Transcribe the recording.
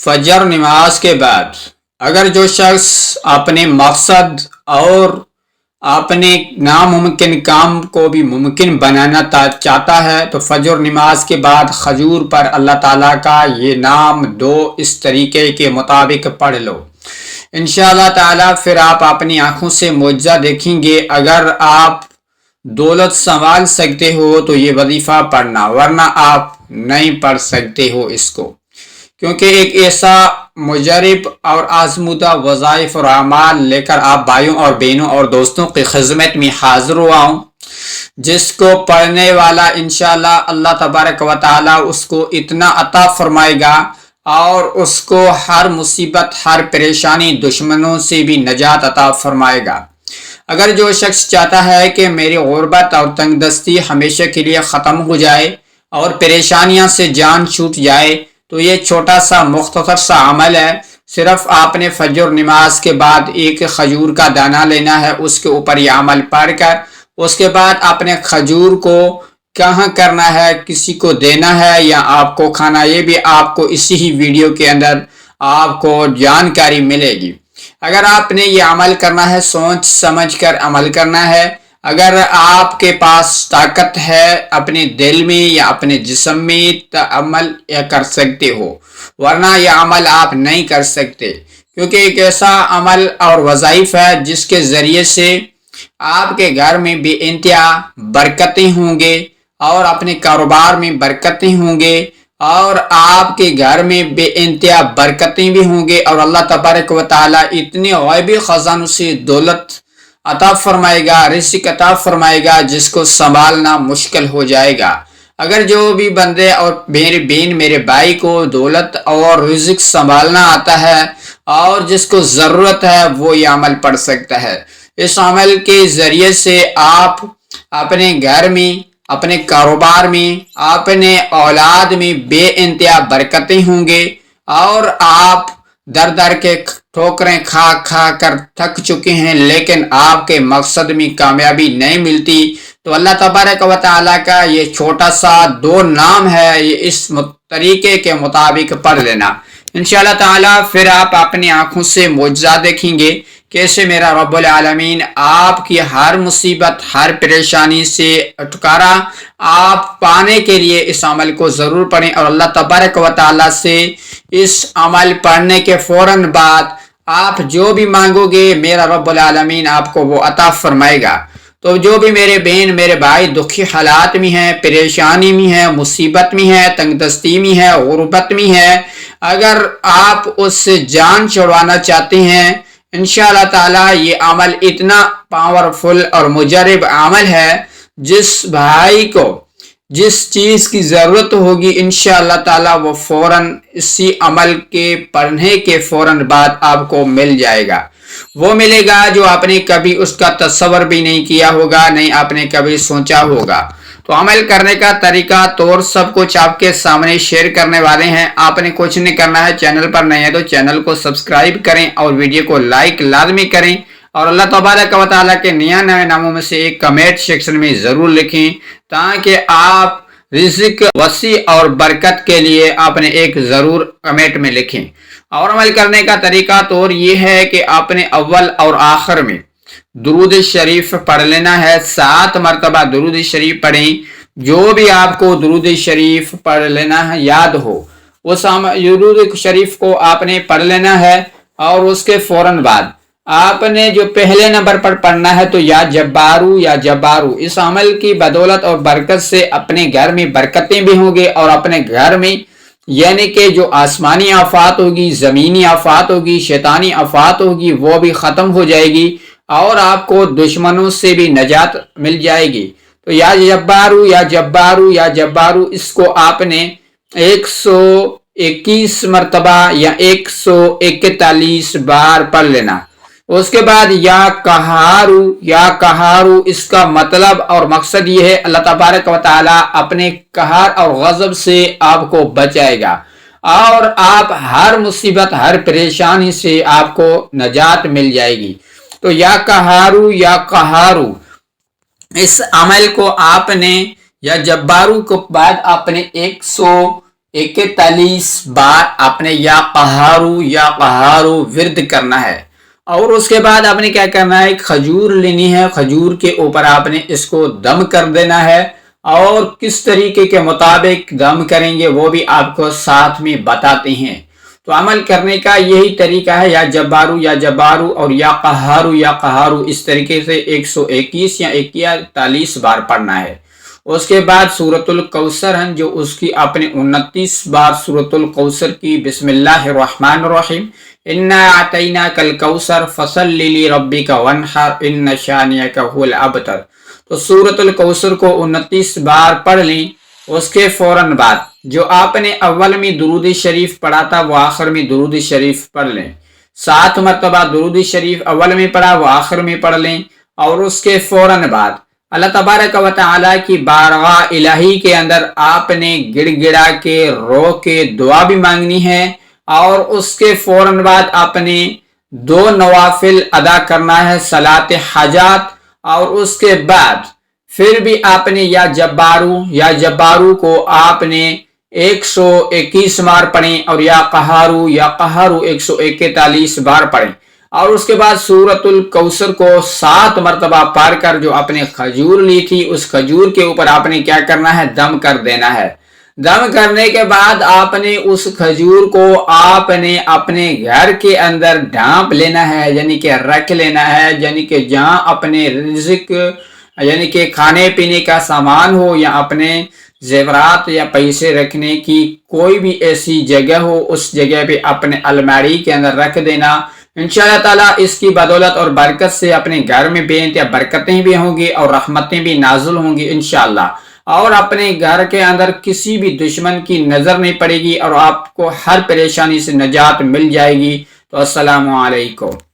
فجر نماز کے بعد اگر جو شخص اپنے مقصد اور اپنے ناممکن کام کو بھی ممکن بنانا چاہتا ہے تو فجر نماز کے بعد کھجور پر اللہ تعالیٰ کا یہ نام دو اس طریقے کے مطابق پڑھ لو، انشاءاللہ تعالیٰ پھر آپ اپنی آنکھوں سے معجزہ دیکھیں گے۔ اگر آپ دولت سنبھال سکتے ہو تو یہ وظیفہ پڑھنا، ورنہ آپ نہیں پڑھ سکتے ہو اس کو، کیونکہ ایک ایسا مجرب اور آزمودہ وظائف اور اعمال لے کر آپ بھائیوں اور بہنوں اور دوستوں کی خدمت میں حاضر ہوا ہوں، جس کو پڑھنے والا انشاءاللہ اللہ تبارک و تعالی اس کو اتنا عطا فرمائے گا اور اس کو ہر مصیبت، ہر پریشانی، دشمنوں سے بھی نجات عطا فرمائے گا۔ اگر جو شخص چاہتا ہے کہ میری غربت اور تنگ دستی ہمیشہ کے لیے ختم ہو جائے اور پریشانیاں سے جان چھوٹ جائے تو یہ چھوٹا سا مختصر سا عمل ہے۔ صرف آپ نے فجر نماز کے بعد ایک کھجور کا دانہ لینا ہے، اس کے اوپر یہ عمل پڑھ کر اس کے بعد اپنے کھجور کو کہاں کرنا ہے، کسی کو دینا ہے یا آپ کو کھانا، یہ بھی آپ کو اسی ہی ویڈیو کے اندر آپ کو جانکاری ملے گی۔ اگر آپ نے یہ عمل کرنا ہے، سوچ سمجھ کر عمل کرنا ہے۔ اگر آپ کے پاس طاقت ہے اپنے دل میں یا اپنے جسم میں تو عمل کر سکتے ہو، ورنہ یہ عمل آپ نہیں کر سکتے، کیونکہ ایک ایسا عمل اور وظائف ہے جس کے ذریعے سے آپ کے گھر میں بے انتہا برکتیں ہوں گے اور اپنے کاروبار میں برکتیں ہوں گے اور آپ کے گھر میں بے انتہا برکتیں بھی ہوں گے اور اللہ تبارک و تعالی اتنے غیبی خزانوں سے دولت عطا فرمائے گا، رزق عطا فرمائے گا جس کو سنبھالنا مشکل ہو جائے گا۔ اگر جو بھی بندے اور میرے بہن میرے بھائی کو دولت اور رزق سنبھالنا آتا ہے اور جس کو ضرورت ہے وہ یہ عمل پڑھ سکتا ہے۔ اس عمل کے ذریعے سے آپ اپنے گھر میں، اپنے کاروبار میں، اپنے اولاد میں بے انتہا برکتیں ہوں گے اور آپ در در کے ٹھوکریں کھا کھا کر تھک چکے ہیں لیکن آپ کے مقصد میں کامیابی نہیں ملتی، تو اللہ تبارک و تعالیٰ کا یہ چھوٹا سا دو نام ہے، یہ اس طریقے کے مطابق پڑھ لینا انشاءاللہ تعالیٰ، پھر آپ اپنی آنکھوں سے معجزہ دیکھیں گے کیسے میرا رب العالمین آپ کی ہر مصیبت، ہر پریشانی سے چھٹکارا آپ پانے کے لیے اس عمل کو ضرور پڑھیں اور اللہ تبارک و تعالیٰ سے اس عمل پڑھنے کے فوراً بعد آپ جو بھی مانگو گے میرا رب العالمین آپ کو وہ عطا فرمائے گا۔ تو جو بھی میرے بہن میرے بھائی دکھی حالات میں ہیں، پریشانی میں ہیں، مصیبت میں ہیں، تنگ دستی میں ہیں، غربت میں ہیں، اگر آپ اس سے جان چھڑوانا چاہتے ہیں انشاءاللہ تعالی یہ عمل اتنا پاورفل اور مجرب عمل ہے، جس بھائی کو جس چیز کی ضرورت ہوگی انشاءاللہ تعالی وہ فوراً اسی عمل کے پڑھنے کے فوراً بعد آپ کو مل جائے گا، وہ ملے گا جو آپ نے کبھی اس کا تصور بھی نہیں کیا ہوگا، نہیں آپ نے کبھی سوچا ہوگا۔ تو عمل کرنے کا طریقہ طور سب کچھ آپ کے سامنے شیئر کرنے والے ہیں، آپ نے کچھ نہیں کرنا ہے، چینل پر نہیں ہے تو چینل کو سبسکرائب کریں اور ویڈیو کو لائک لازمی کریں اور اللہ تبارک و تعالیٰ کے نیا نئے ناموں میں سے ایک کمنٹ سیکشن میں ضرور لکھیں تاکہ آپ رزق وسیع اور برکت کے لیے آپ نے ایک ضرور کمنٹ میں لکھیں۔ اور عمل کرنے کا طریقہ طور یہ ہے کہ آپ نے اول اور آخر میں درود شریف پڑھ لینا ہے، 7 مرتبہ درود شریف پڑھیں، جو بھی آپ کو درود شریف پڑھ لینا ہے یاد ہو اس درود شریف کو آپ نے پڑھ لینا ہے اور اس کے فوراً بعد آپ نے جو پہلے نمبر پر پڑھنا ہے تو یا جبارو یا جبارو، اس عمل کی بدولت اور برکت سے اپنے گھر میں برکتیں بھی ہوں گے اور اپنے گھر میں یعنی کہ جو آسمانی آفات ہوگی، زمینی آفات ہوگی، شیطانی آفات ہوگی وہ بھی ختم ہو جائے گی اور آپ کو دشمنوں سے بھی نجات مل جائے گی۔ تو یا جبارو یا جبارو یا جبارو اس کو آپ نے 121 مرتبہ یا 141 بار پڑھ لینا۔ اس کے بعد یا قہارو اس کا مطلب اور مقصد یہ ہے اللہ تبارک و تعالی اپنے قہر اور غضب سے آپ کو بچائے گا اور آپ ہر مصیبت، ہر پریشانی سے آپ کو نجات مل جائے گی۔ تو یا قہارو اس عمل کو آپ نے یا جبارو کو بعد آپ نے 41 بار آپ نے یا قہارو ورد کرنا ہے، اور اس کے بعد آپ نے کیا کرنا ہے، ایک کھجور لینی ہے، کھجور کے اوپر آپ نے اس کو دم کر دینا ہے، اور کس طریقے کے مطابق دم کریں گے وہ بھی آپ کو ساتھ میں بتاتے ہیں۔ تو عمل کرنے کا یہی طریقہ ہے، یا جبارو اور یا قہارو اس طریقے سے 121 یا 41 بار پڑھنا ہے۔ اس کے بعد سورۃ الکوثر ہیں جو اس کی آپ نے 29 بار سورۃ الکوثر کی، بسم اللہ الرحمن الرحیم، انا اعطیناک الکوثر فصل لربک وانحر ان شانئک هو الابتر۔ تو سورۃ الکوثر کو 29 بار پڑھ لیں۔ اس کے فوراً بعد جو آپ نے اول میں درود شریف پڑھا تھا وہ آخر میں درود شریف پڑھ لیں، 7 مرتبہ درود شریف اول میں پڑھا وہ آخر میں پڑھ لیں، اور اس کے فوراً بعد اللہ تبارک و تعالیٰ کی بارگاہ الہی کے اندر آپ نے گڑ گڑا کے رو کے دعا بھی مانگنی ہے، اور اس کے فوراً بعد آپ نے 2 نوافل ادا کرنا ہے، صلاۃ حاجات، اور اس کے بعد پھر بھی آپ نے یا جبارو کو آپ نے 121 بار پڑھیں، اور یا قہارو 141 بار پڑھیں، اور اس کے بعد سورۃ الکوثر کو 7 مرتبہ پڑھ کر جو آپ نے کھجور لی تھی اس کھجور کے اوپر آپ نے کیا کرنا ہے، دم کر دینا ہے۔ دم کرنے کے بعد آپ نے اس کھجور کو آپ نے اپنے گھر کے اندر ڈھانپ لینا ہے، یعنی کہ رکھ لینا ہے، یعنی کہ جہاں اپنے رزق یعنی کہ کھانے پینے کا سامان ہو، یا اپنے زیورات یا پیسے رکھنے کی کوئی بھی ایسی جگہ ہو، اس جگہ پہ اپنے الماری کے اندر رکھ دینا۔ انشاءاللہ تعالیٰ اس کی بدولت اور برکت سے اپنے گھر میں بے انتہا برکتیں بھی ہوں گی اور رحمتیں بھی نازل ہوں گی انشاءاللہ، اور اپنے گھر کے اندر کسی بھی دشمن کی نظر نہیں پڑے گی، اور آپ کو ہر پریشانی سے نجات مل جائے گی۔ تو السلام علیکم۔